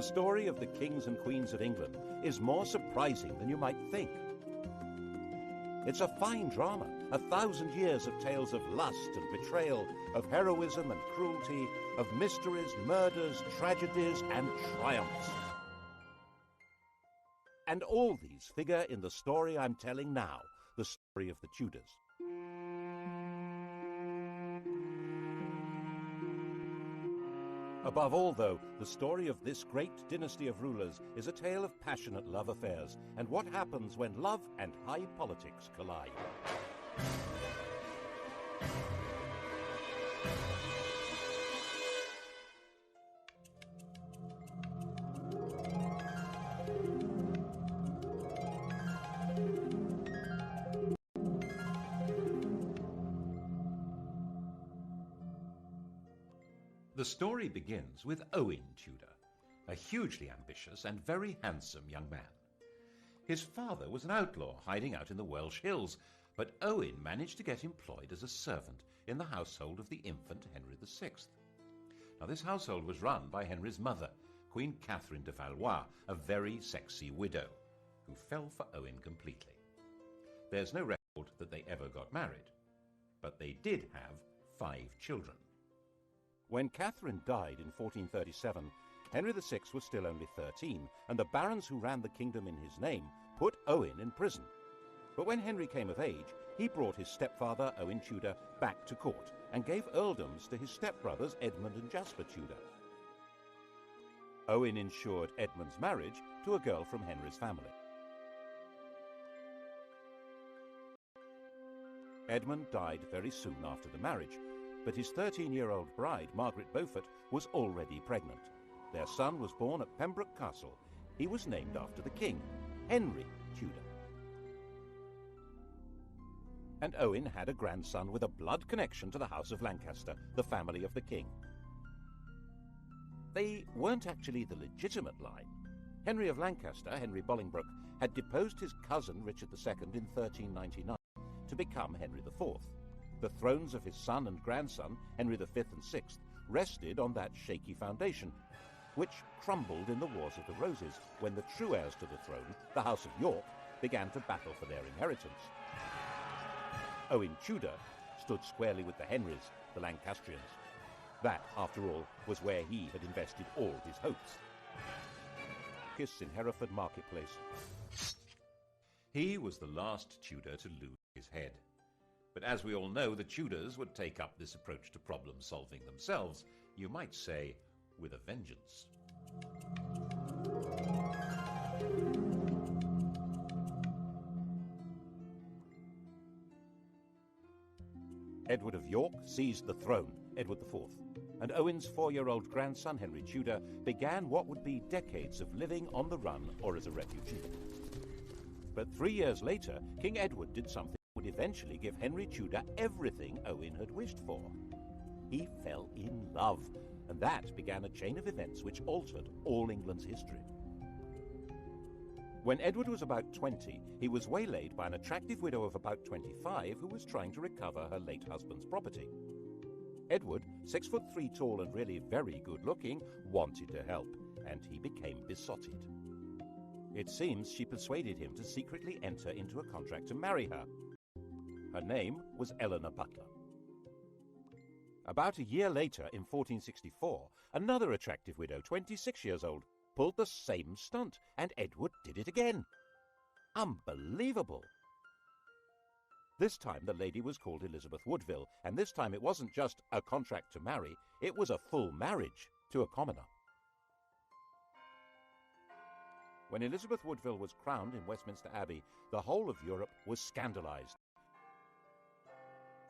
story of the kings and queens of England is more surprising than you might think. It's a fine drama, 1,000 years of tales of lust and betrayal, of heroism and cruelty, of mysteries, murders, tragedies, and triumphs. And all these figure in the story I'm telling now, the story of the Tudors. Above all, though, the story of this great dynasty of rulers is a tale of passionate love affairs and what happens when love and high politics collide. The story begins with Owen Tudor, a hugely ambitious and very handsome young man. His father was an outlaw hiding out in the Welsh hills, but Owen managed to get employed as a servant in the household of the infant Henry VI. Now, this household was run by Henry's mother, Queen Catherine de Valois, a very sexy widow, who fell for Owen completely. There's no record that they ever got married, but they did have 5 children. When Catherine died in 1437, Henry VI was still only 13, and the barons who ran the kingdom in his name put Owen in prison. But when Henry came of age, he brought his stepfather, Owen Tudor, back to court and gave earldoms to his stepbrothers Edmund and Jasper Tudor. Owen ensured Edmund's marriage to a girl from Henry's family. Edmund died very soon after the marriage, but his 13-year-old bride, Margaret Beaufort, was already pregnant. Their son was born at Pembroke Castle. He was named after the king, Henry Tudor. And Owen had a grandson with a blood connection to the House of Lancaster, the family of the king. They weren't actually the legitimate line. Henry of Lancaster, Henry Bolingbroke, had deposed his cousin Richard II in 1399 to become Henry IV. The thrones of his son and grandson, Henry V and VI, rested on that shaky foundation, which crumbled in the Wars of the Roses when the true heirs to the throne, the House of York, began to battle for their inheritance. Owen Tudor stood squarely with the Henrys, the Lancastrians. That, after all, was where he had invested all his hopes. Kiss in Hereford Marketplace. He was the last Tudor to lose his head. But as we all know, the Tudors would take up this approach to problem-solving themselves, you might say, with a vengeance. Edward of York seized the throne, Edward IV, and Owen's 4-year-old grandson, Henry Tudor, began what would be decades of living on the run or as a refugee. But 3 years later, King Edward did something would eventually give Henry Tudor everything Owen had wished for. He fell in love, and that began a chain of events which altered all England's history. When Edward was about 20, he was waylaid by an attractive widow of about 25 who was trying to recover her late husband's property. Edward, 6'3" tall and really very good-looking, wanted to help, and he became besotted. It seems she persuaded him to secretly enter into a contract to marry her. Her name was Eleanor Butler. About a year later, in 1464, another attractive widow, 26 years old, pulled the same stunt, and Edward did it again. Unbelievable! This time the lady was called Elizabeth Woodville, and this time it wasn't just a contract to marry, it was a full marriage to a commoner. When Elizabeth Woodville was crowned in Westminster Abbey, the whole of Europe was scandalized.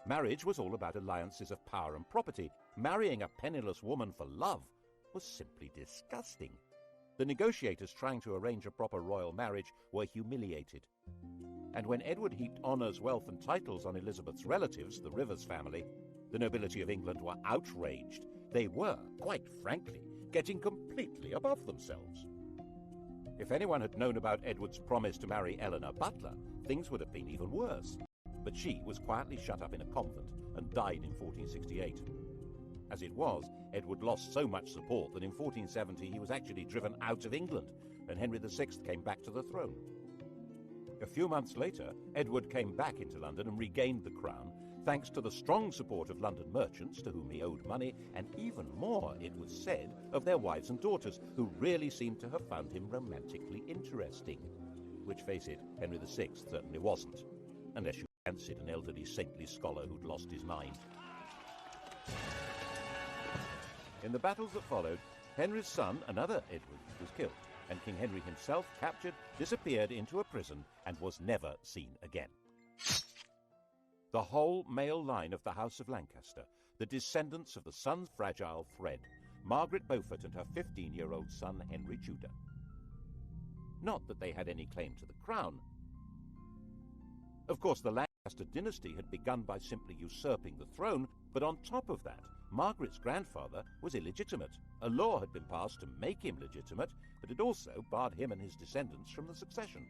Marriage was all about alliances of power and property. Marrying a penniless woman for love was simply disgusting. The negotiators trying to arrange a proper royal marriage were humiliated. And when Edward heaped honours, wealth and titles on Elizabeth's relatives, the Rivers family, the nobility of England were outraged. They were, quite frankly, getting completely above themselves. If anyone had known about Edward's promise to marry Eleanor Butler, things would have been even worse. But she was quietly shut up in a convent and died in 1468. As it was, Edward lost so much support that in 1470 he was actually driven out of England, and Henry VI came back to the throne. A few months later, Edward came back into London and regained the crown, thanks to the strong support of London merchants to whom he owed money, and even more, it was said, of their wives and daughters, who really seemed to have found him romantically interesting. Which, face it, Henry VI certainly wasn't, unless you fancied an elderly saintly scholar who'd lost his mind. In the battles that followed, Henry's son, another Edward, was killed, and King Henry himself, captured, disappeared into a prison and was never seen again. The whole male line of the House of Lancaster, the descendants of the sun's fragile thread, Margaret Beaufort and her 15-year-old son Henry Tudor. Not that they had any claim to the crown. Of course, the Lancaster dynasty had begun by simply usurping the throne, but on top of that, Margaret's grandfather was illegitimate. A law had been passed to make him legitimate, but it also barred him and his descendants from the succession.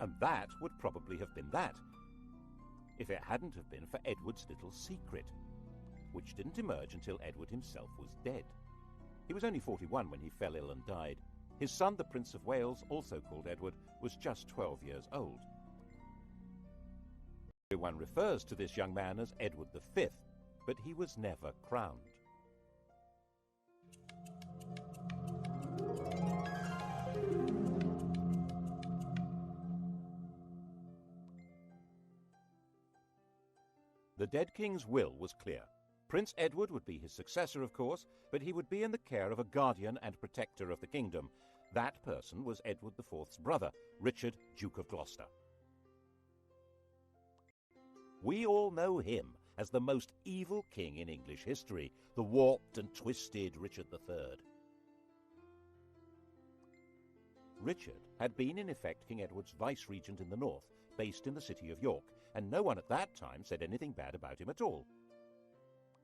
And that would probably have been that, if it hadn't have been for Edward's little secret, which didn't emerge until Edward himself was dead. He was only 41 when he fell ill and died. His son, the Prince of Wales, also called Edward, was just 12 years old. Everyone refers to this young man as Edward V, but he was never crowned. The dead king's will was clear. Prince Edward would be his successor, of course, but he would be in the care of a guardian and protector of the kingdom. That person was Edward IV's brother, Richard, Duke of Gloucester. We all know him as the most evil king in English history, the warped and twisted Richard III. Richard had been in effect King Edward's vice-regent in the north, based in the city of York, and no one at that time said anything bad about him at all.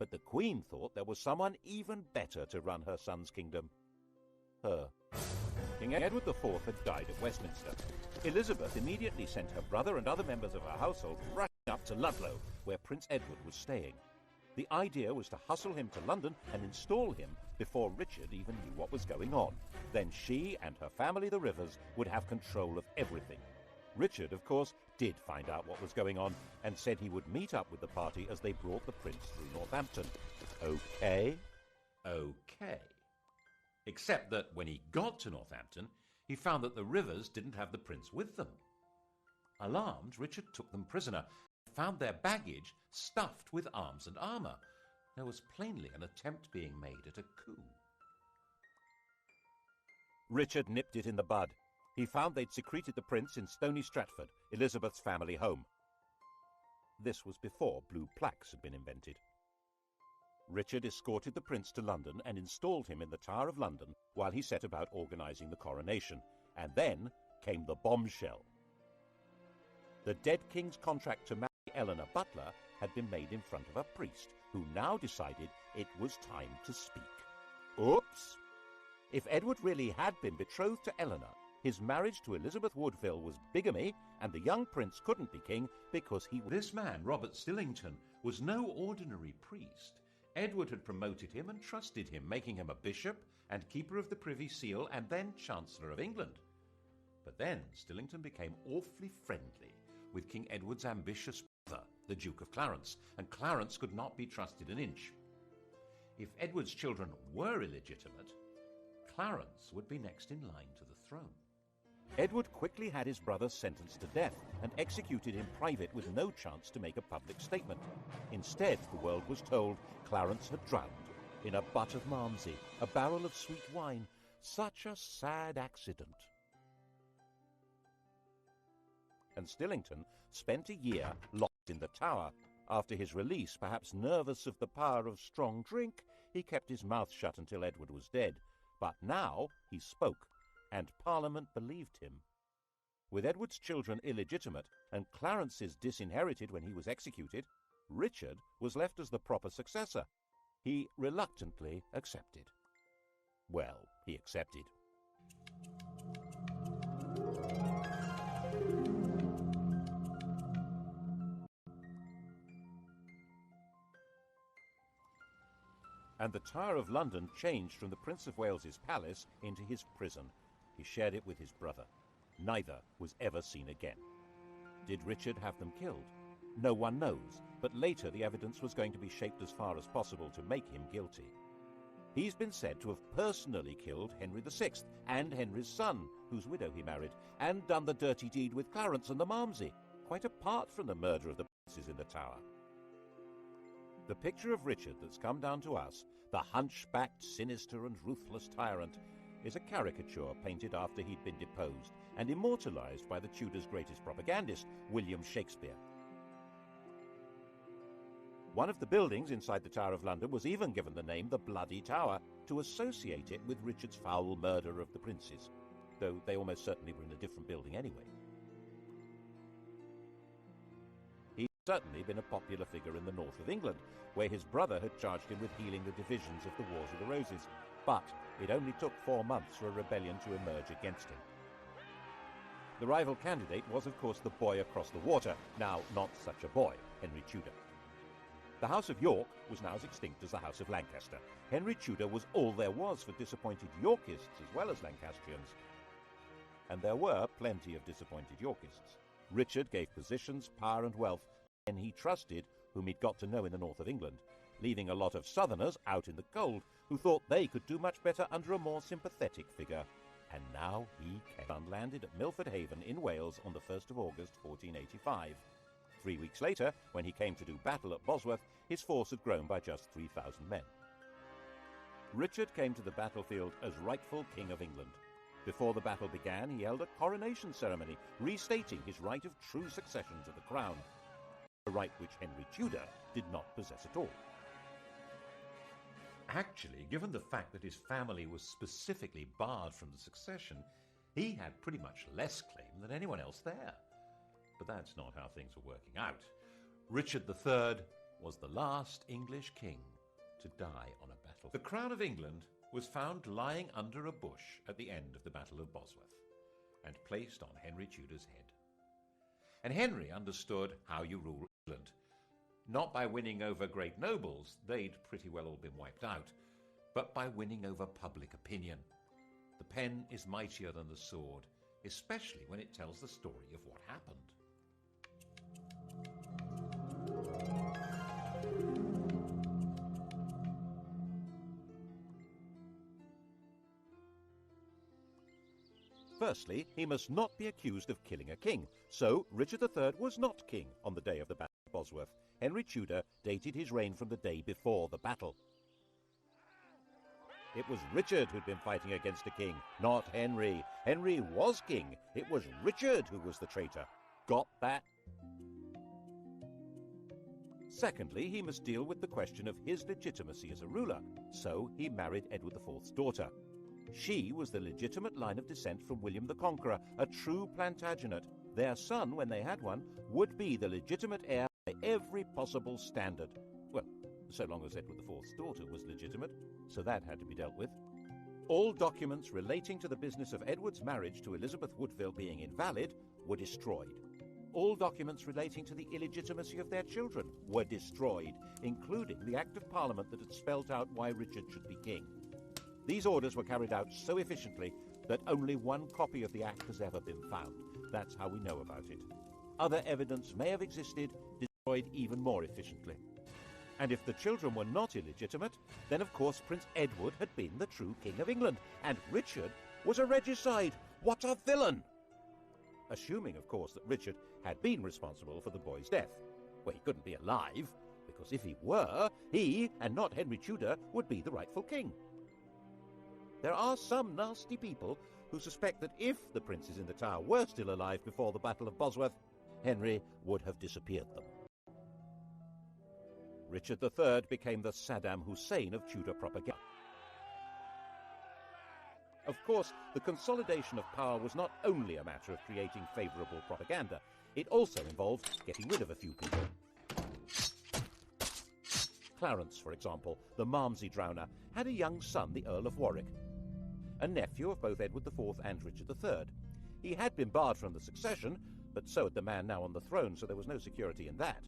But the Queen thought there was someone even better to run her son's kingdom. Her. King Edward IV had died at Westminster. Elizabeth immediately sent her brother and other members of her household rushing up to Ludlow, where Prince Edward was staying. The idea was to hustle him to London and install him before Richard even knew what was going on. Then she and her family, the Rivers, would have control of everything. Richard, of course, did find out what was going on and said he would meet up with the party as they brought the prince through Northampton. Okay? Okay. Except that when he got to Northampton, he found that the Rivers didn't have the prince with them. Alarmed, Richard took them prisoner and found their baggage stuffed with arms and armour. There was plainly an attempt being made at a coup. Richard nipped it in the bud. He found they'd secreted the prince in Stony Stratford, Elizabeth's family home. This was before blue plaques had been invented. Richard escorted the prince to London and installed him in the Tower of London while he set about organising the coronation. And then came the bombshell. The dead king's contract to marry Eleanor Butler had been made in front of a priest, who now decided it was time to speak. Oops! If Edward really had been betrothed to Eleanor, his marriage to Elizabeth Woodville was bigamy, and the young prince couldn't be king because he... This man, Robert Stillington, was no ordinary priest. Edward had promoted him and trusted him, making him a bishop and keeper of the Privy Seal and then Chancellor of England. But then Stillington became awfully friendly with King Edward's ambitious brother, the Duke of Clarence, and Clarence could not be trusted an inch. If Edward's children were illegitimate, Clarence would be next in line to the throne. Edward quickly had his brother sentenced to death and executed in private with no chance to make a public statement. Instead, the world was told Clarence had drowned in a butt of Malmsey, a barrel of sweet wine. Such a sad accident. And Stillington spent a year locked in the Tower. After his release, perhaps nervous of the power of strong drink, he kept his mouth shut until Edward was dead. But now he spoke, and Parliament believed him. With Edward's children illegitimate and Clarence's disinherited when he was executed, Richard was left as the proper successor. He reluctantly accepted. Well, he accepted. And the Tower of London changed from the Prince of Wales's palace into his prison. He shared it with his brother. Neither was ever seen again. Did Richard have them killed? No one knows, but later the evidence was going to be shaped as far as possible to make him guilty. He's been said to have personally killed Henry VI and Henry's son, whose widow he married, and done the dirty deed with Clarence and the Malmsey, quite apart from the murder of the princes in the Tower. The picture of Richard that's come down to us, the hunchbacked, sinister and ruthless tyrant, is a caricature painted after he'd been deposed and immortalised by the Tudors' greatest propagandist, William Shakespeare. One of the buildings inside the Tower of London was even given the name the Bloody Tower to associate it with Richard's foul murder of the princes, though they almost certainly were in a different building anyway. He'd certainly been a popular figure in the north of England, where his brother had charged him with healing the divisions of the Wars of the Roses, but it only took 4 months for a rebellion to emerge against him. The rival candidate was, of course, the boy across the water, now not such a boy, Henry Tudor. The House of York was now as extinct as the House of Lancaster. Henry Tudor was all there was for disappointed Yorkists as well as Lancastrians. And there were plenty of disappointed Yorkists. Richard gave positions, power and wealth to men he trusted, whom he'd got to know in the north of England, leaving a lot of southerners out in the cold who thought they could do much better under a more sympathetic figure. And now he landed at Milford Haven in Wales on the 1st of August 1485. 3 weeks later, when he came to do battle at Bosworth, his force had grown by just 3,000 men. Richard came to the battlefield as rightful King of England. Before the battle began, he held a coronation ceremony, restating his right of true succession to the crown, a right which Henry Tudor did not possess at all. Actually, given the fact that his family was specifically barred from the succession, he had pretty much less claim than anyone else there. But that's not how things were working out. Richard III was the last English king to die on a battle. The crown of England was found lying under a bush at the end of the Battle of Bosworth and placed on Henry Tudor's head. And Henry understood how you rule England. Not by winning over great nobles, they'd pretty well all been wiped out, but by winning over public opinion. The pen is mightier than the sword, especially when it tells the story of what happened. Firstly, he must not be accused of killing a king, so Richard III was not king on the day of the Battle of Bosworth. Henry Tudor dated his reign from the day before the battle. It was Richard who'd been fighting against a king, not Henry. Henry was king. It was Richard who was the traitor. Got that? Secondly, he must deal with the question of his legitimacy as a ruler, so he married Edward IV's daughter. She was the legitimate line of descent from William the Conqueror, a true Plantagenet. Their son, when they had one, would be the legitimate heir by every possible standard. Well, so long as Edward IV's daughter was legitimate, so that had to be dealt with. All documents relating to the business of Edward's marriage to Elizabeth Woodville being invalid were destroyed. All documents relating to the illegitimacy of their children were destroyed, including the Act of Parliament that had spelt out why Richard should be king. These orders were carried out so efficiently that only one copy of the Act has ever been found. That's how we know about it. Other evidence may have existed, destroyed even more efficiently. And if the children were not illegitimate, then of course Prince Edward had been the true King of England, and Richard was a regicide. What a villain! Assuming, of course, that Richard had been responsible for the boy's death. Well, he couldn't be alive, because if he were, he, and not Henry Tudor, would be the rightful king. There are some nasty people who suspect that if the princes in the Tower were still alive before the Battle of Bosworth, Henry would have disappeared them. Richard III became the Saddam Hussein of Tudor propaganda. Of course, the consolidation of power was not only a matter of creating favourable propaganda, it also involved getting rid of a few people. Clarence, for example, the Malmsey drowner, had a young son, the Earl of Warwick, a nephew of both Edward IV and Richard III. He had been barred from the succession, but so had the man now on the throne, so there was no security in that.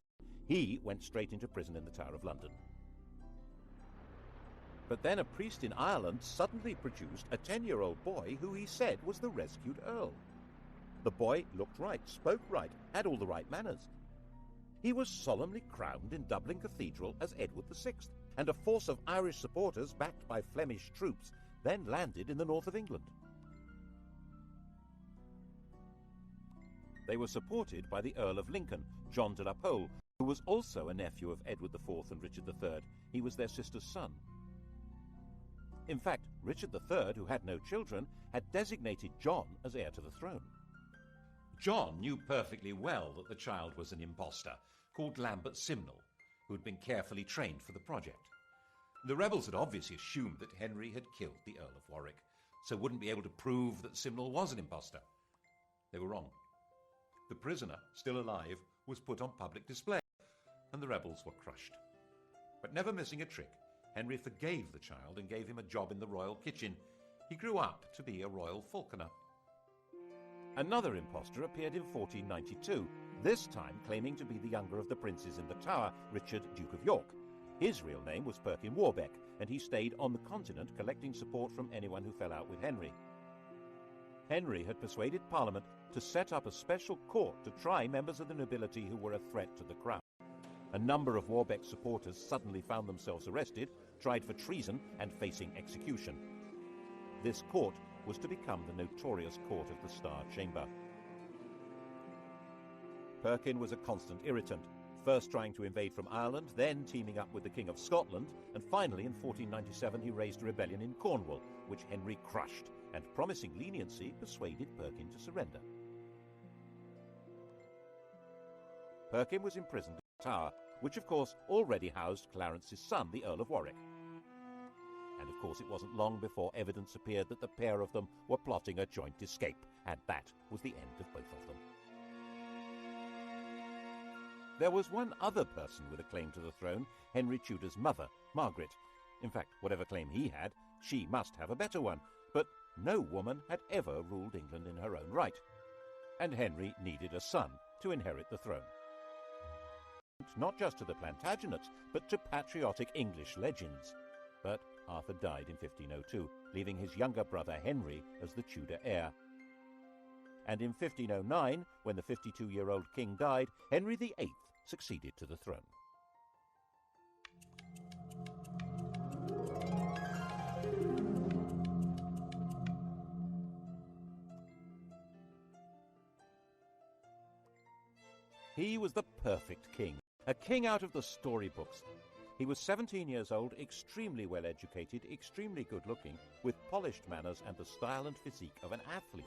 He went straight into prison in the Tower of London. But then a priest in Ireland suddenly produced a 10-year-old boy who he said was the rescued Earl. The boy looked right, spoke right, had all the right manners. He was solemnly crowned in Dublin Cathedral as Edward VI, and a force of Irish supporters backed by Flemish troops then landed in the north of England. They were supported by the Earl of Lincoln, John de la Pole, who was also a nephew of Edward IV and Richard III. He was their sister's son. In fact, Richard III, who had no children, had designated John as heir to the throne. John knew perfectly well that the child was an impostor called Lambert Simnel, who had been carefully trained for the project. The rebels had obviously assumed that Henry had killed the Earl of Warwick, so wouldn't be able to prove that Simnel was an impostor. They were wrong. The prisoner, still alive, was put on public display, and the rebels were crushed. But never missing a trick, Henry forgave the child and gave him a job in the royal kitchen. He grew up to be a royal falconer. Another impostor appeared in 1492, this time claiming to be the younger of the princes in the Tower, Richard, Duke of York. His real name was Perkin Warbeck, and he stayed on the continent collecting support from anyone who fell out with Henry. Henry had persuaded Parliament to set up a special court to try members of the nobility who were a threat to the crown. A number of Warbeck's supporters suddenly found themselves arrested, tried for treason, and facing execution. This court was to become the notorious Court of the Star Chamber. Perkin was a constant irritant, first trying to invade from Ireland, then teaming up with the King of Scotland, and finally in 1497 he raised a rebellion in Cornwall, which Henry crushed, and promising leniency persuaded Perkin to surrender. Perkin was imprisoned in the Tower, which of course already housed Clarence's son, the Earl of Warwick. And of course it wasn't long before evidence appeared that the pair of them were plotting a joint escape, and that was the end of both of them. There was one other person with a claim to the throne, Henry Tudor's mother, Margaret. In fact, whatever claim he had, she must have a better one, but no woman had ever ruled England in her own right. And Henry needed a son to inherit the throne. Not just to the Plantagenets, but to patriotic English legends. But Arthur died in 1502, leaving his younger brother Henry as the Tudor heir. And in 1509, when the 52-year-old king died, Henry VIII succeeded to the throne. He was the perfect king, a king out of the storybooks. He was 17 years old, extremely well-educated, extremely good-looking, with polished manners and the style and physique of an athlete.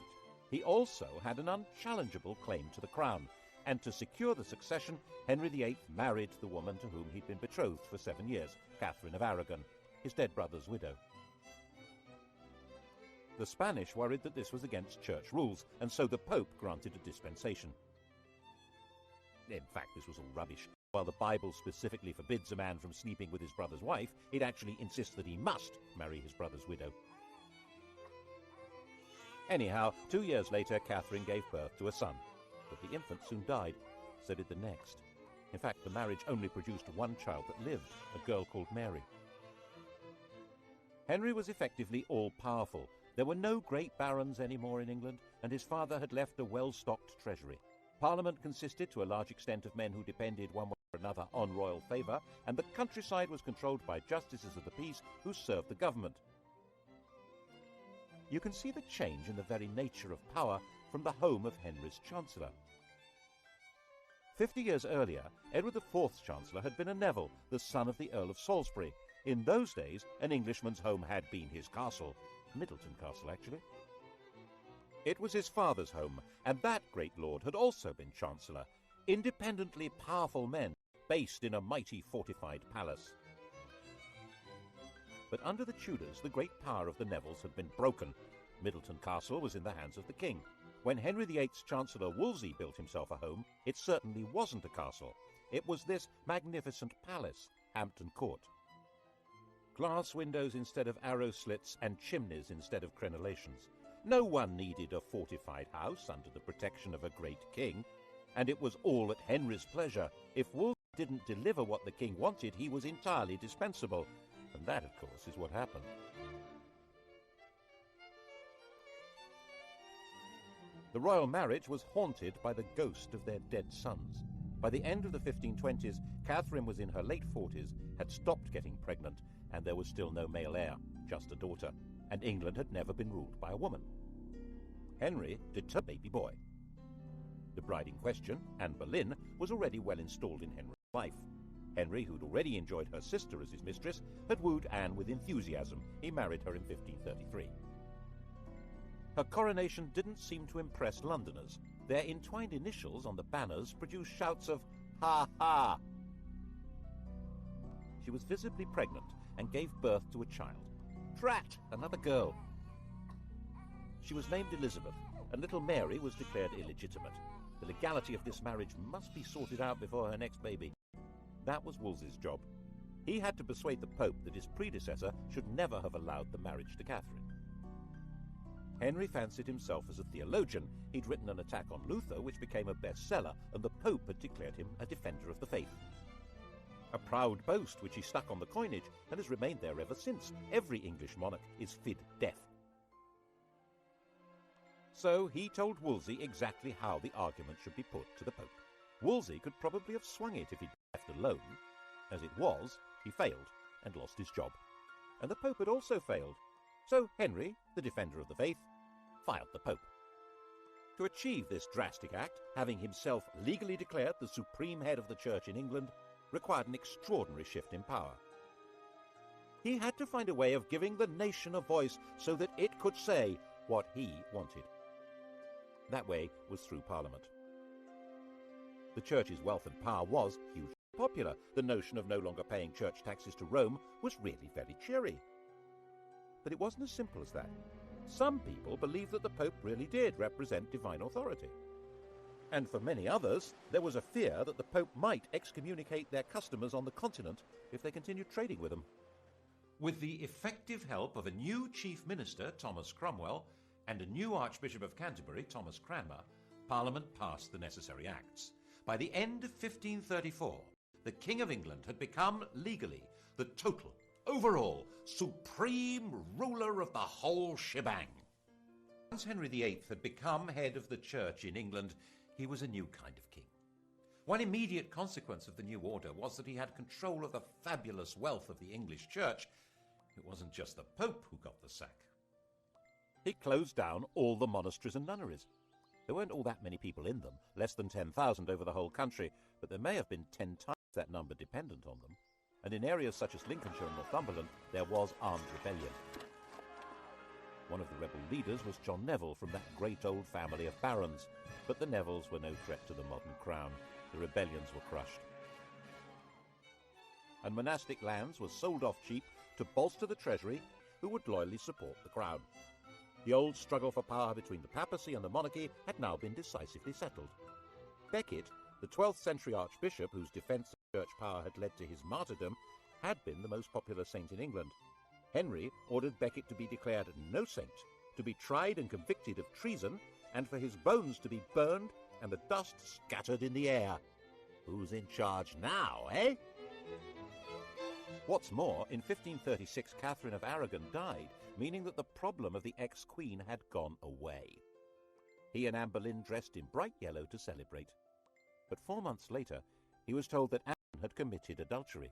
He also had an unchallengeable claim to the crown, and to secure the succession, Henry VIII married the woman to whom he'd been betrothed for 7 years, Catherine of Aragon, his dead brother's widow. The Spanish worried that this was against church rules, and so the Pope granted a dispensation. In fact, this was all rubbish. While the Bible specifically forbids a man from sleeping with his brother's wife, it actually insists that he must marry his brother's widow. Anyhow, 2 years later, Catherine gave birth to a son, but the infant soon died. So did the next. In fact, the marriage only produced one child that lived, a girl called Mary. Henry was effectively all-powerful. There were no great barons anymore in England, and his father had left a well-stocked treasury. Parliament consisted to a large extent of men who depended one way or another on royal favour, and the countryside was controlled by justices of the peace who served the government. You can see the change in the very nature of power from the home of Henry's Chancellor. 50 years earlier, Edward IV's Chancellor had been a Neville, the son of the Earl of Salisbury. In those days, an Englishman's home had been his castle. Middleton Castle, actually. It was his father's home, and that great lord had also been Chancellor. Independently powerful men, based in a mighty fortified palace. But under the Tudors, the great power of the Nevilles had been broken. Middleton Castle was in the hands of the king. When Henry VIII's Chancellor Wolsey built himself a home, it certainly wasn't a castle. It was this magnificent palace, Hampton Court. Glass windows instead of arrow slits and chimneys instead of crenellations. No one needed a fortified house under the protection of a great king, and it was all at Henry's pleasure. If Wolsey didn't deliver what the king wanted, he was entirely dispensable, and And that, of course, is what happened. The royal marriage was haunted by the ghost of their dead sons. By the end of the 1520s, Catherine was in her late 40s, had stopped getting pregnant, and there was still no male heir, just a daughter, and England had never been ruled by a woman. Henry did a baby boy. The bride in question, Anne Boleyn, was already well installed in Henry's life. Henry, who'd already enjoyed her sister as his mistress, had wooed Anne with enthusiasm. He married her in 1533. Her coronation didn't seem to impress Londoners. Their entwined initials on the banners produced shouts of "Ha ha!" She was visibly pregnant and gave birth to a child. Drat! Another girl. She was named Elizabeth, and little Mary was declared illegitimate. The legality of this marriage must be sorted out before her next baby. That was Wolsey's job. He had to persuade the Pope that his predecessor should never have allowed the marriage to Catherine. Henry fancied himself as a theologian. He'd written an attack on Luther, which became a bestseller, and the Pope had declared him a defender of the faith. A proud boast which he stuck on the coinage and has remained there ever since. Every English monarch is fid deaf. So he told Wolsey exactly how the argument should be put to the Pope. Wolsey could probably have swung it if he'd been left alone. As it was, he failed and lost his job. And the Pope had also failed. So Henry, the defender of the faith, filed the Pope. To achieve this drastic act, having himself legally declared the supreme head of the Church in England, required an extraordinary shift in power. He had to find a way of giving the nation a voice so that it could say what he wanted. That way was through Parliament. The Church's wealth and power was hugely popular. The notion of no longer paying church taxes to Rome was really very cheery. But it wasn't as simple as that. Some people believed that the Pope really did represent divine authority. And for many others, there was a fear that the Pope might excommunicate their customers on the continent if they continued trading with them. With the effective help of a new chief minister, Thomas Cromwell, and a new Archbishop of Canterbury, Thomas Cranmer, Parliament passed the necessary acts. By the end of 1534, the King of England had become, legally, the total, overall, supreme ruler of the whole shebang. Once Henry VIII had become head of the Church in England, he was a new kind of king. One immediate consequence of the new order was that he had control of the fabulous wealth of the English Church. It wasn't just the Pope who got the sack. He closed down all the monasteries and nunneries. There weren't all that many people in them, less than 10,000 over the whole country, but there may have been 10 times that number dependent on them. And in areas such as Lincolnshire and Northumberland, there was armed rebellion. One of the rebel leaders was John Neville from that great old family of barons, but the Nevilles were no threat to the modern crown. The rebellions were crushed. And monastic lands were sold off cheap to bolster the treasury, who would loyally support the crown. The old struggle for power between the papacy and the monarchy had now been decisively settled. Becket, the 12th century archbishop whose defence of church power had led to his martyrdom, had been the most popular saint in England. Henry ordered Becket to be declared no saint, to be tried and convicted of treason, and for his bones to be burned and the dust scattered in the air. Who's in charge now, eh? What's more, in 1536 Catherine of Aragon died, meaning that the problem of the ex-queen had gone away. He and Anne Boleyn dressed in bright yellow to celebrate. But 4 months later, he was told that Anne had committed adultery.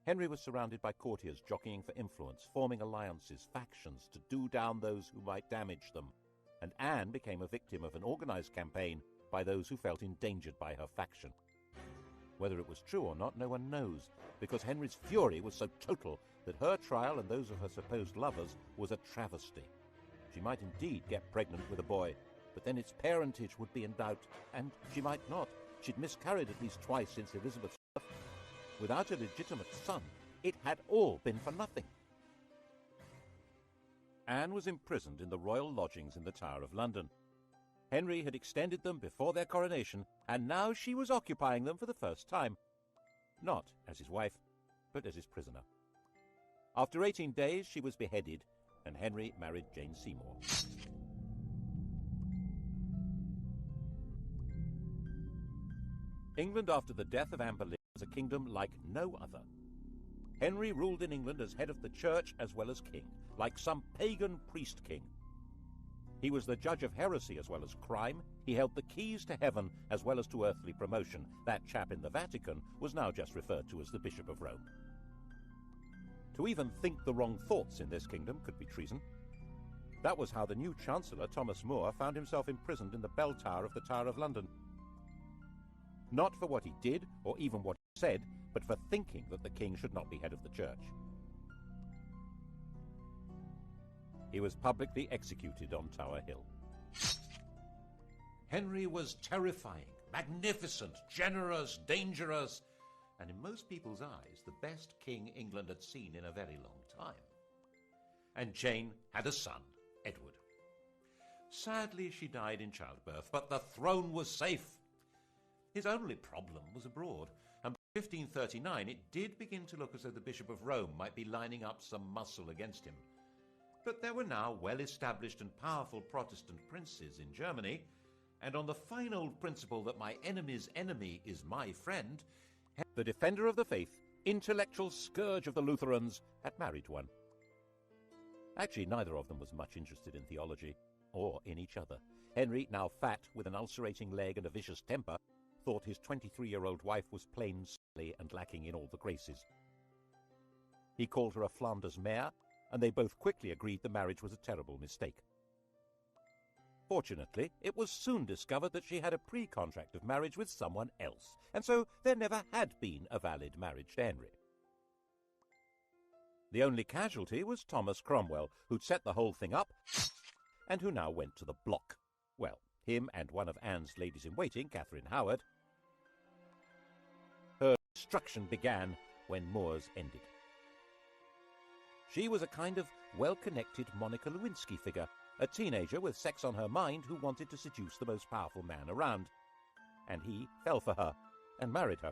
Henry was surrounded by courtiers jockeying for influence, forming alliances, factions, to do down those who might damage them. And Anne became a victim of an organised campaign by those who felt endangered by her faction. Whether it was true or not, no one knows, because Henry's fury was so total that her trial and those of her supposed lovers was a travesty. She might indeed get pregnant with a boy, but then its parentage would be in doubt, and she might not. She'd miscarried at least twice since Elizabeth's birth. Without a legitimate son, it had all been for nothing. Anne was imprisoned in the royal lodgings in the Tower of London. Henry had extended them before their coronation, and now she was occupying them for the first time. Not as his wife, but as his prisoner. After 18 days, she was beheaded, and Henry married Jane Seymour. England after the death of Anne Boleyn was a kingdom like no other. Henry ruled in England as head of the church as well as king, like some pagan priest-king. He was the judge of heresy as well as crime. He held the keys to heaven as well as to earthly promotion. That chap in the Vatican was now just referred to as the Bishop of Rome. To even think the wrong thoughts in this kingdom could be treason. That was how the new Chancellor, Thomas More, found himself imprisoned in the bell tower of the Tower of London. Not for what he did, or even what he said, but for thinking that the king should not be head of the church. He was publicly executed on Tower Hill. Henry was terrifying, magnificent, generous, dangerous, and in most people's eyes, the best king England had seen in a very long time. And Jane had a son, Edward. Sadly, she died in childbirth, but the throne was safe. His only problem was abroad, and by 1539 it did begin to look as though the Bishop of Rome might be lining up some muscle against him. But there were now well-established and powerful Protestant princes in Germany, and on the fine old principle that my enemy's enemy is my friend, the defender of the faith, intellectual scourge of the Lutherans, had married one. Actually, neither of them was much interested in theology, or in each other. Henry, now fat, with an ulcerating leg and a vicious temper, thought his 23-year-old wife was plain silly and lacking in all the graces. He called her a Flanders mare, and they both quickly agreed the marriage was a terrible mistake. Fortunately, it was soon discovered that she had a pre-contract of marriage with someone else, and so there never had been a valid marriage to Henry. The only casualty was Thomas Cromwell, who'd set the whole thing up, and who now went to the block. Well, him and one of Anne's ladies-in-waiting, Catherine Howard. Her destruction began when More's ended. She was a kind of well-connected Monica Lewinsky figure, a teenager with sex on her mind who wanted to seduce the most powerful man around. And he fell for her and married her.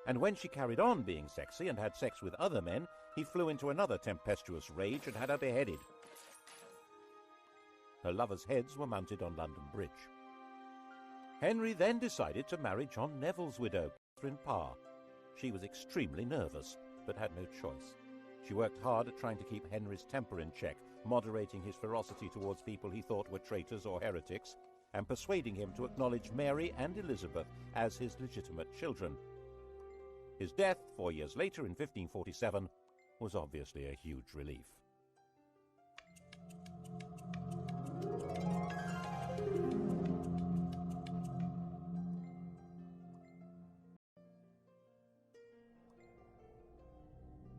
And when she carried on being sexy and had sex with other men, he flew into another tempestuous rage and had her beheaded. Her lovers' heads were mounted on London Bridge. Henry then decided to marry John Neville's widow, Catherine Parr. She was extremely nervous, but had no choice. She worked hard at trying to keep Henry's temper in check, moderating his ferocity towards people he thought were traitors or heretics, and persuading him to acknowledge Mary and Elizabeth as his legitimate children. His death, 4 years later in 1547, was obviously a huge relief.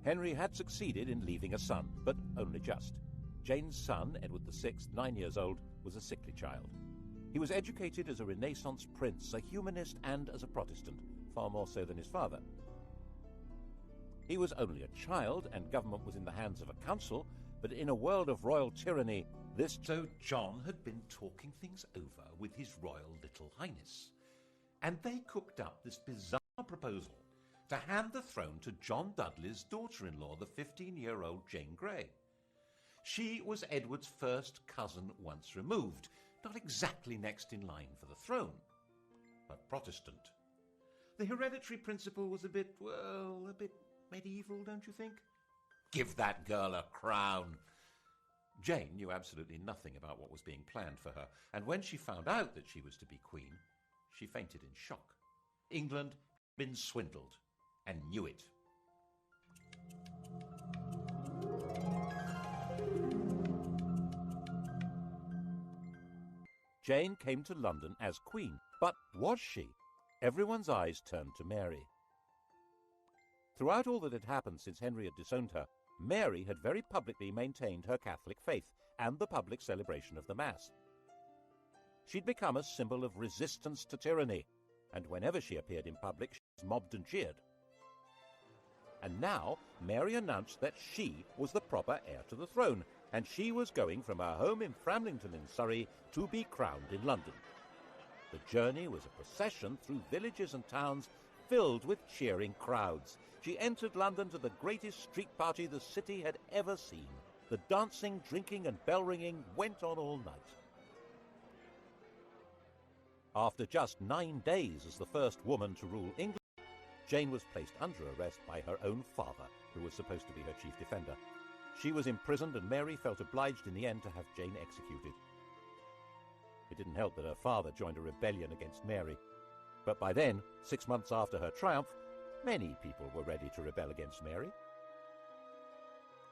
Henry had succeeded in leaving a son, but only just. Jane's son, Edward VI, 9 years old, was a sickly child. He was educated as a Renaissance prince, a humanist, and as a Protestant, far more so than his father. He was only a child, and government was in the hands of a council, but in a world of royal tyranny, this... So John had been talking things over with His Royal Little Highness, and they cooked up this bizarre proposal to hand the throne to John Dudley's daughter-in-law, the 15-year-old Jane Grey. She was Edward's first cousin once removed, not exactly next in line for the throne, but Protestant. The hereditary principle was a bit medieval, don't you think? Give that girl a crown. Jane knew absolutely nothing about what was being planned for her, and when she found out that she was to be queen, she fainted in shock. England had been swindled, and knew it. Jane came to London as queen, but was she? Everyone's eyes turned to Mary. Throughout all that had happened since Henry had disowned her, Mary had very publicly maintained her Catholic faith and the public celebration of the Mass. She'd become a symbol of resistance to tyranny, and whenever she appeared in public, she was mobbed and cheered. And now Mary announced that she was the proper heir to the throne, and she was going from her home in Framlington in Surrey to be crowned in London. The journey was a procession through villages and towns filled with cheering crowds. She entered London to the greatest street party the city had ever seen. The dancing, drinking and bell-ringing went on all night. After just 9 days as the first woman to rule England, Jane was placed under arrest by her own father, who was supposed to be her chief defender. She was imprisoned, and Mary felt obliged in the end to have Jane executed. It didn't help that her father joined a rebellion against Mary. But by then, 6 months after her triumph, many people were ready to rebel against Mary.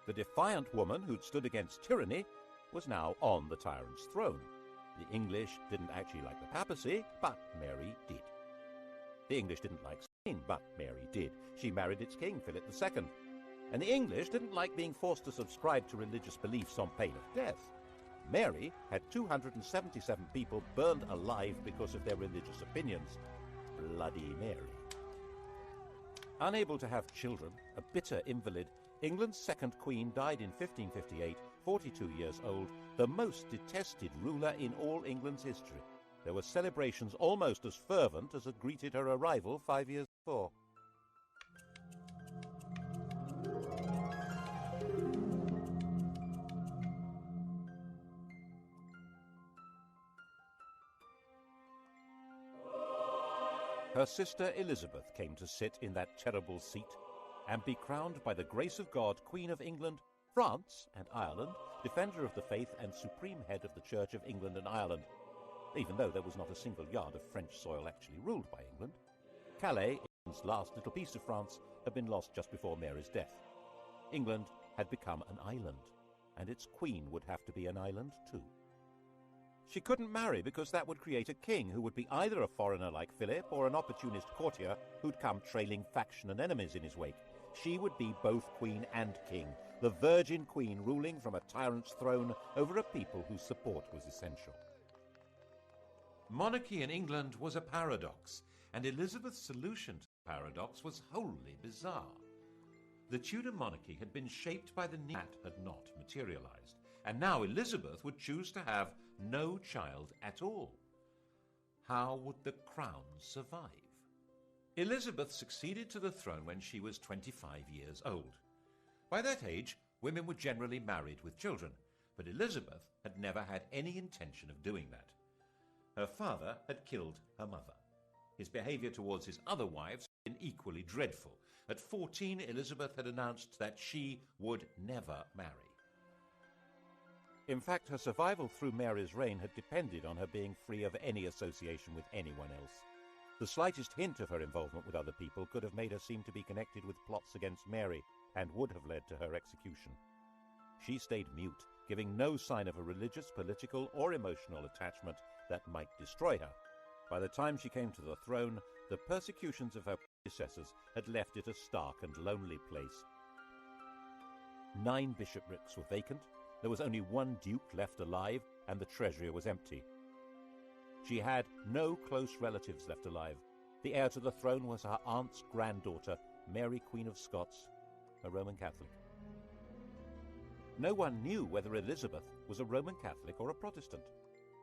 The defiant woman who'd stood against tyranny was now on the tyrant's throne. The English didn't actually like the papacy, but Mary did. The English didn't like Spain, but Mary did. She married its king, Philip II. And the English didn't like being forced to subscribe to religious beliefs on pain of death. Mary had 277 people burned alive because of their religious opinions. Bloody Mary. Unable to have children, a bitter invalid, England's second queen died in 1558, 42 years old, the most detested ruler in all England's history. There were celebrations almost as fervent as had greeted her arrival 5 years before. Her sister Elizabeth came to sit in that terrible seat and be crowned by the grace of God Queen of England, France and Ireland, defender of the faith and supreme head of the Church of England and Ireland, even though there was not a single yard of French soil actually ruled by England. Calais, England's last little piece of France, had been lost just before Mary's death. England had become an island, and its queen would have to be an island too. She couldn't marry because that would create a king who would be either a foreigner like Philip or an opportunist courtier who'd come trailing faction and enemies in his wake. She would be both queen and king, the virgin queen ruling from a tyrant's throne over a people whose support was essential. Monarchy in England was a paradox, and Elizabeth's solution to the paradox was wholly bizarre. The Tudor monarchy had been shaped by the need that had not materialized, and now Elizabeth would choose to have no child at all. How would the crown survive? Elizabeth succeeded to the throne when she was 25 years old. By that age, women were generally married with children, but Elizabeth had never had any intention of doing that. Her father had killed her mother. His behavior towards his other wives had been equally dreadful. At 14, Elizabeth had announced that she would never marry. In fact, her survival through Mary's reign had depended on her being free of any association with anyone else. The slightest hint of her involvement with other people could have made her seem to be connected with plots against Mary and would have led to her execution. She stayed mute, giving no sign of a religious, political, or emotional attachment that might destroy her. By the time she came to the throne, the persecutions of her predecessors had left it a stark and lonely place. 9 bishoprics were vacant. There was only 1 duke left alive, and the treasury was empty. She had no close relatives left alive. The heir to the throne was her aunt's granddaughter, Mary, Queen of Scots, a Roman Catholic. No one knew whether Elizabeth was a Roman Catholic or a Protestant.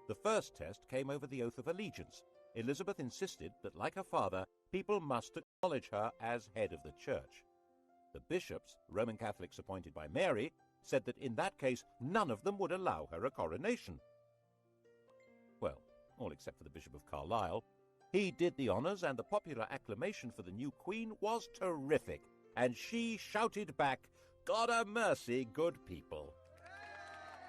The first test came over the oath of allegiance. Elizabeth insisted that, like her father, people must acknowledge her as head of the church. The bishops, Roman Catholics appointed by Mary, said that in that case none of them would allow her a coronation. Well, all except for the Bishop of Carlisle. He did the honours, and the popular acclamation for the new queen was terrific, and she shouted back, "God a mercy, good people."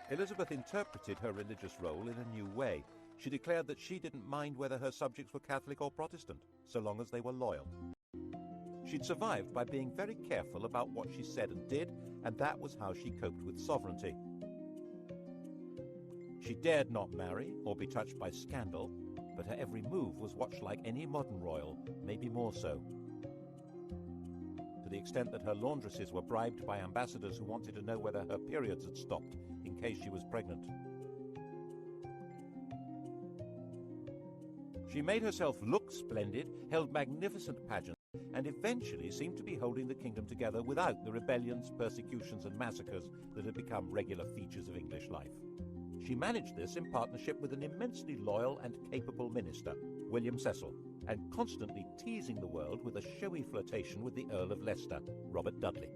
Elizabeth interpreted her religious role in a new way. She declared that she didn't mind whether her subjects were Catholic or Protestant, so long as they were loyal. She'd survived by being very careful about what she said and did, and that was how she coped with sovereignty. She dared not marry or be touched by scandal, but her every move was watched like any modern royal, maybe more so. To the extent that her laundresses were bribed by ambassadors who wanted to know whether her periods had stopped in case she was pregnant. She made herself look splendid, held magnificent pageants, and eventually seemed to be holding the kingdom together without the rebellions, persecutions, and massacres that had become regular features of English life. She managed this in partnership with an immensely loyal and capable minister, William Cecil, and constantly teasing the world with a showy flirtation with the Earl of Leicester, Robert Dudley.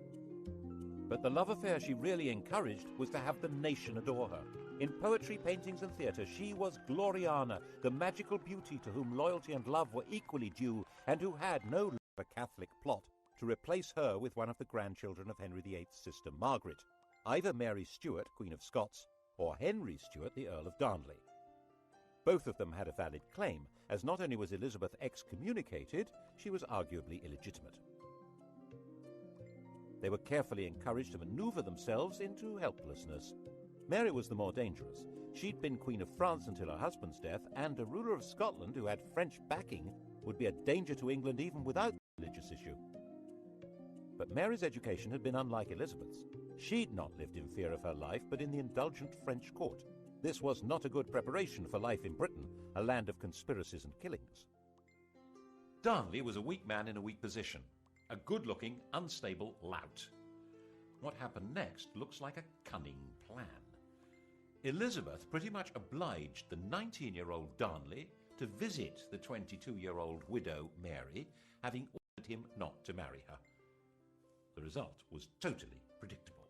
But the love affair she really encouraged was to have the nation adore her. In poetry, paintings, and theatre, she was Gloriana, the magical beauty to whom loyalty and love were equally due, and who had no a Catholic plot to replace her with one of the grandchildren of Henry VIII's sister Margaret, either Mary Stuart, Queen of Scots, or Henry Stuart, the Earl of Darnley. Both of them had a valid claim, as not only was Elizabeth excommunicated, she was arguably illegitimate. They were carefully encouraged to maneuver themselves into helplessness. Mary was the more dangerous. She'd been Queen of France until her husband's death, and a ruler of Scotland who had French backing would be a danger to England even without the religious issue. But Mary's education had been unlike Elizabeth's. She'd not lived in fear of her life, but in the indulgent French court. This was not a good preparation for life in Britain, a land of conspiracies and killings. Darnley was a weak man in a weak position, a good-looking, unstable lout. What happened next looks like a cunning plan. Elizabeth pretty much obliged the 19-year-old Darnley to visit the 22-year-old widow Mary, having ordered him not to marry her. The result was totally predictable.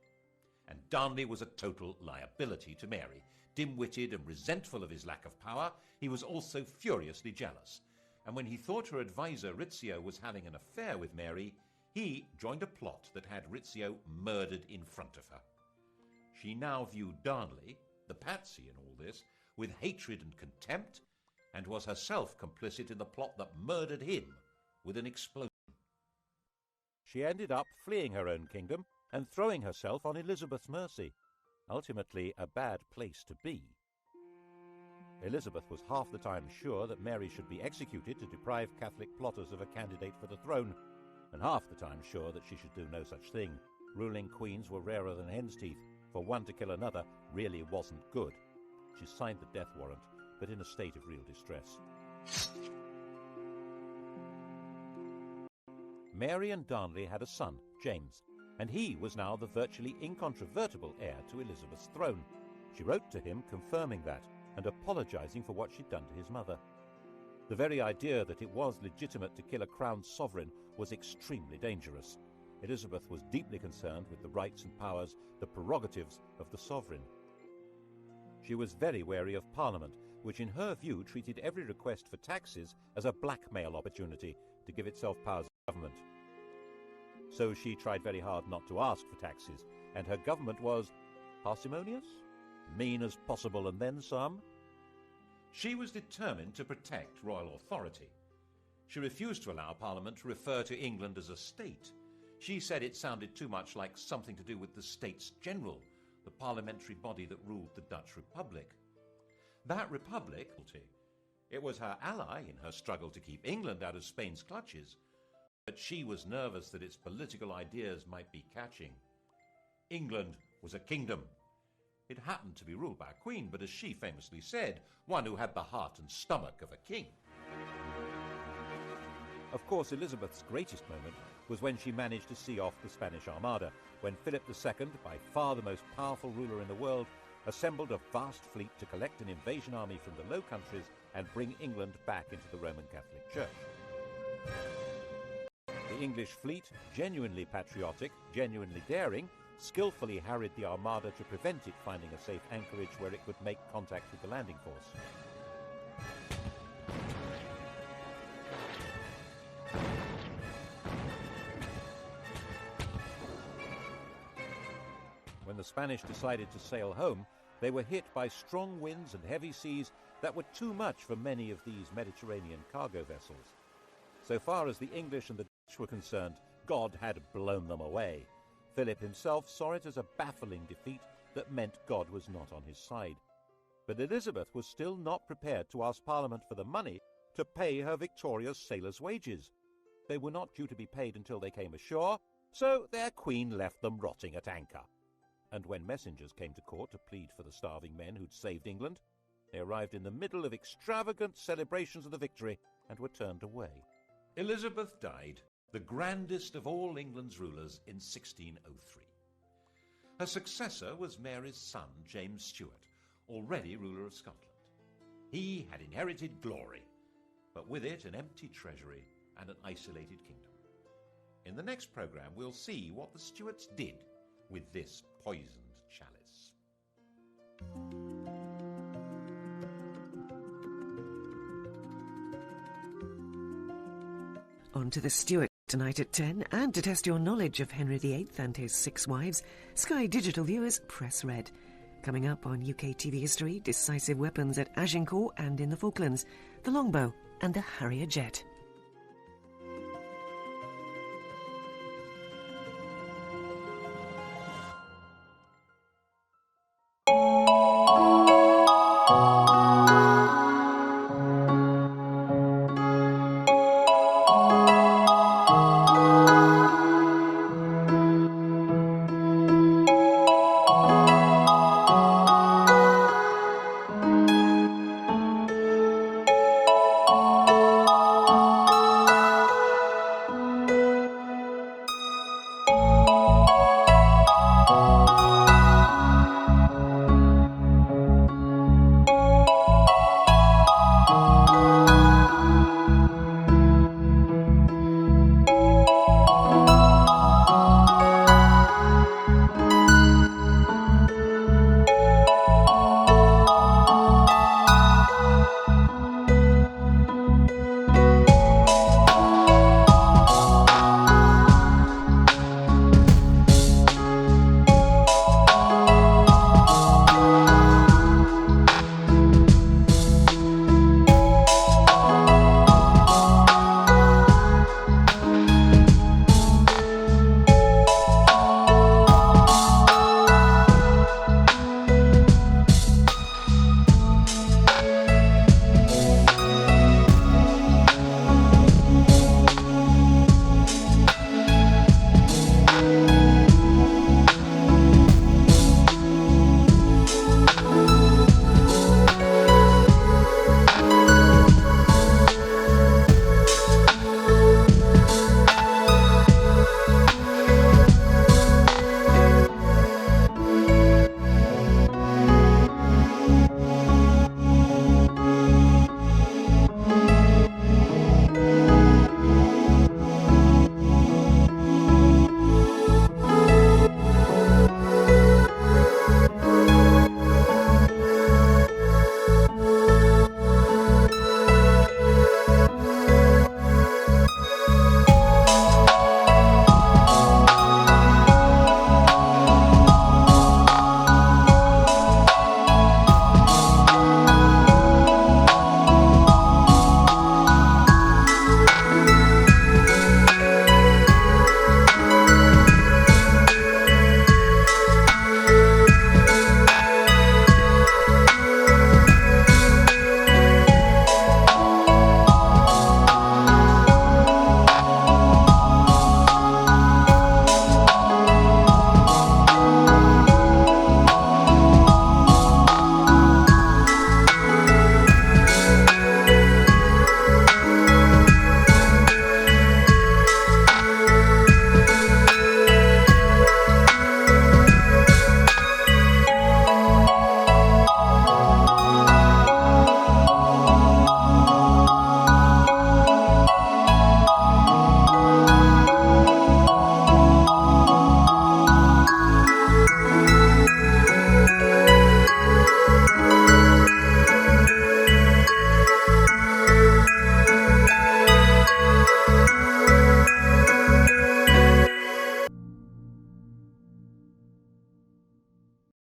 And Darnley was a total liability to Mary. Dim-witted and resentful of his lack of power, he was also furiously jealous. And when he thought her advisor Rizzio was having an affair with Mary, he joined a plot that had Rizzio murdered in front of her. She now viewed Darnley, the patsy in all this, with hatred and contempt, and was herself complicit in the plot that murdered him with an explosion. She ended up fleeing her own kingdom and throwing herself on Elizabeth's mercy. Ultimately, a bad place to be. Elizabeth was half the time sure that Mary should be executed to deprive Catholic plotters of a candidate for the throne, and half the time sure that she should do no such thing. Ruling queens were rarer than hen's teeth. For one to kill another really wasn't good. She signed the death warrant, but in a state of real distress. Mary and Darnley had a son, James, and he was now the virtually incontrovertible heir to Elizabeth's throne. She wrote to him confirming that and apologizing for what she'd done to his mother. The very idea that it was legitimate to kill a crowned sovereign was extremely dangerous. Elizabeth was deeply concerned with the rights and powers, the prerogatives of the sovereign. She was very wary of Parliament, which in her view treated every request for taxes as a blackmail opportunity to give itself powers of government. So she tried very hard not to ask for taxes, and her government was parsimonious, mean as possible, and then some. She was determined to protect royal authority. She refused to allow Parliament to refer to England as a state. She said it sounded too much like something to do with the States General, the parliamentary body that ruled the Dutch Republic. That republic, it was her ally in her struggle to keep England out of Spain's clutches, but she was nervous that its political ideas might be catching. England was a kingdom. It happened to be ruled by a queen, but as she famously said, one who had the heart and stomach of a king. Of course, Elizabeth's greatest moment was when she managed to see off the Spanish Armada, when Philip II, by far the most powerful ruler in the world, assembled a vast fleet to collect an invasion army from the Low Countries and bring England back into the Roman Catholic Church. The English fleet, genuinely patriotic, genuinely daring, skillfully harried the Armada to prevent it finding a safe anchorage where it could make contact with the landing force. When the Spanish decided to sail home, they were hit by strong winds and heavy seas that were too much for many of these Mediterranean cargo vessels. So far as the English and the Dutch were concerned, God had blown them away. Philip himself saw it as a baffling defeat that meant God was not on his side. But Elizabeth was still not prepared to ask Parliament for the money to pay her victorious sailors' wages. They were not due to be paid until they came ashore, so their queen left them rotting at anchor. And when messengers came to court to plead for the starving men who'd saved England, they arrived in the middle of extravagant celebrations of the victory and were turned away. Elizabeth died, the grandest of all England's rulers, in 1603. Her successor was Mary's son, James Stuart, already ruler of Scotland. He had inherited glory, but with it an empty treasury and an isolated kingdom. In the next programme, we'll see what the Stuarts did with this poisoned chalice. On to the Stuart Tonight at 10, and to test your knowledge of Henry VIII and his 6 wives, Sky Digital viewers press red. Coming up on UK TV history, decisive weapons at Agincourt and in the Falklands, the longbow and the Harrier jet.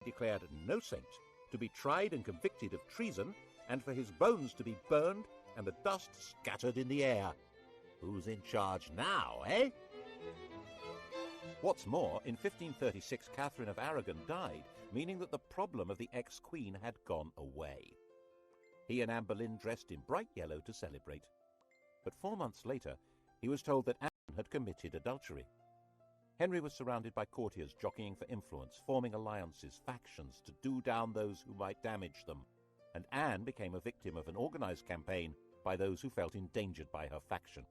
Declared no saint, to be tried and convicted of treason, and for his bones to be burned and the dust scattered in the air. Who's in charge now, eh? What's more, in 1536 Catherine of Aragon died, meaning that the problem of the ex-queen had gone away. He and Anne Boleyn dressed in bright yellow to celebrate. But 4 months later, he was told that Anne had committed adultery. Henry was surrounded by courtiers jockeying for influence, forming alliances, factions, to do down those who might damage them, and Anne became a victim of an organised campaign by those who felt endangered by her faction.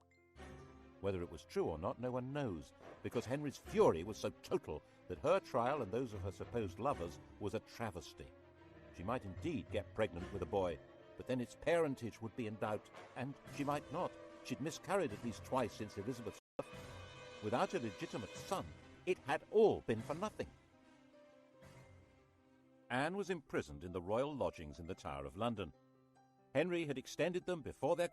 Whether it was true or not, no one knows, because Henry's fury was so total that her trial and those of her supposed lovers was a travesty. She might indeed get pregnant with a boy, but then its parentage would be in doubt, and she might not. She'd miscarried at least twice since Elizabeth's birth. Without a legitimate son, it had all been for nothing. Anne was imprisoned in the royal lodgings in the Tower of London. Henry had extended them before their